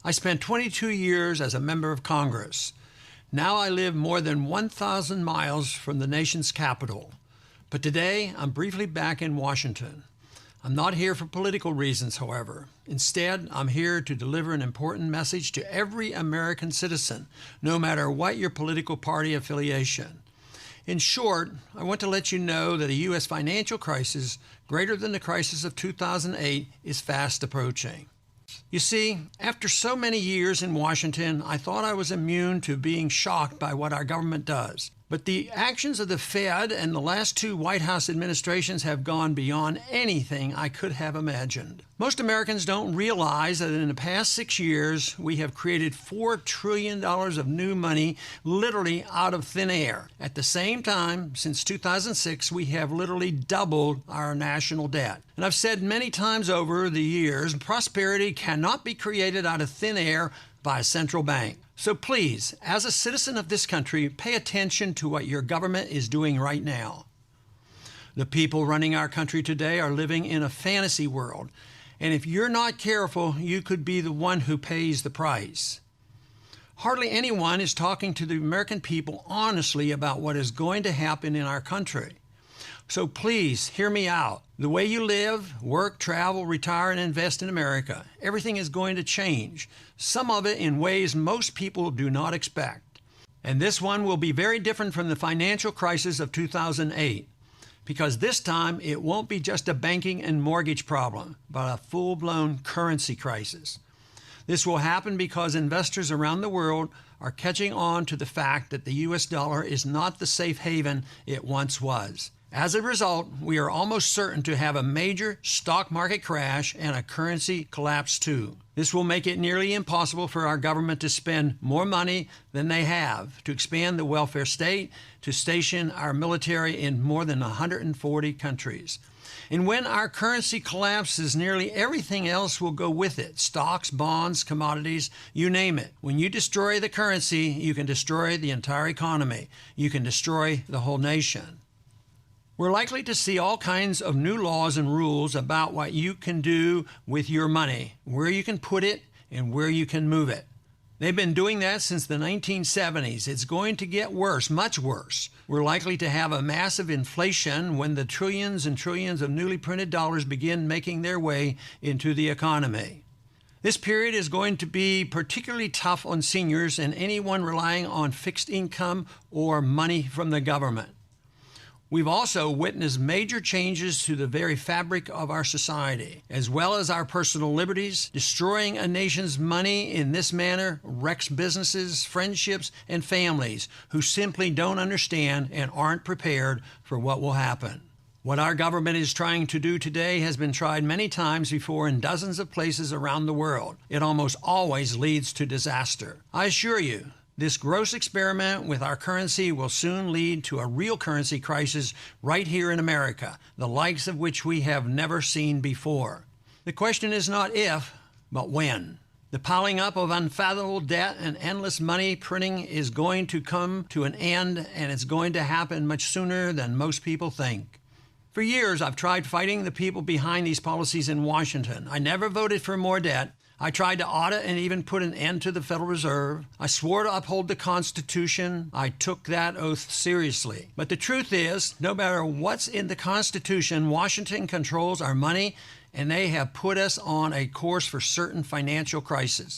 I spent 22 years as a member of Congress. Now I live more than 1,000 miles from the nation's capital. But today, I'm briefly back in Washington. I'm not here for political reasons, however. Instead, I'm here to deliver an important message to every American citizen, no matter what your political party affiliation. In short, I want to let you know that a U.S. financial crisis greater than the crisis of 2008 is fast approaching. You see, after so many years in Washington, I thought I was immune to being shocked by what our government does. But the actions of the Fed and the last two White House administrations have gone beyond anything I could have imagined. Most Americans don't realize that in the past 6 years, we have created $4 trillion of new money literally out of thin air. At the same time, since 2006, we have literally doubled our national debt. And I've said many times over the years, prosperity cannot be created out of thin air by a central bank. So please, as a citizen of this country, pay attention to what your government is doing right now. The people running our country today are living in a fantasy world, and if you're not careful, you could be the one who pays the price. Hardly anyone is talking to the American people honestly about what is going to happen in our country. So please, hear me out. The way you live, work, travel, retire, and invest in America, everything is going to change, some of it in ways most people do not expect. And this one will be very different from the financial crisis of 2008, because this time it won't be just a banking and mortgage problem, but a full-blown currency crisis. This will happen because investors around the world are catching on to the fact that the U.S. dollar is not the safe haven it once was. As a result, we are almost certain to have a major stock market crash and a currency collapse too. This will make it nearly impossible for our government to spend more money than they have, to expand the welfare state, to station our military in more than 140 countries. And when our currency collapses, nearly everything else will go with it. Stocks, bonds, commodities, you name it. When you destroy the currency, you can destroy the entire economy. You can destroy the whole nation. We're likely to see all kinds of new laws and rules about what you can do with your money, where you can put it, and where you can move it. They've been doing that since the 1970s. It's going to get worse, much worse. We're likely to have a massive inflation when the trillions and trillions of newly printed dollars begin making their way into the economy. This period is going to be particularly tough on seniors and anyone relying on fixed income or money from the government. We've also witnessed major changes to the very fabric of our society, as well as our personal liberties. Destroying a nation's money in this manner wrecks businesses, friendships, and families who simply don't understand and aren't prepared for what will happen. What our government is trying to do today has been tried many times before in dozens of places around the world. It almost always leads to disaster. I assure you, this gross experiment with our currency will soon lead to a real currency crisis right here in America, the likes of which we have never seen before. The question is not if, but when. The piling up of unfathomable debt and endless money printing is going to come to an end, and it's going to happen much sooner than most people think. For years, I've tried fighting the people behind these policies in Washington. I never voted for more debt. I tried to audit and even put an end to the Federal Reserve. I swore to uphold the Constitution. I took that oath seriously. But the truth is, no matter what's in the Constitution, Washington controls our money, and they have put us on a course for certain financial crisis.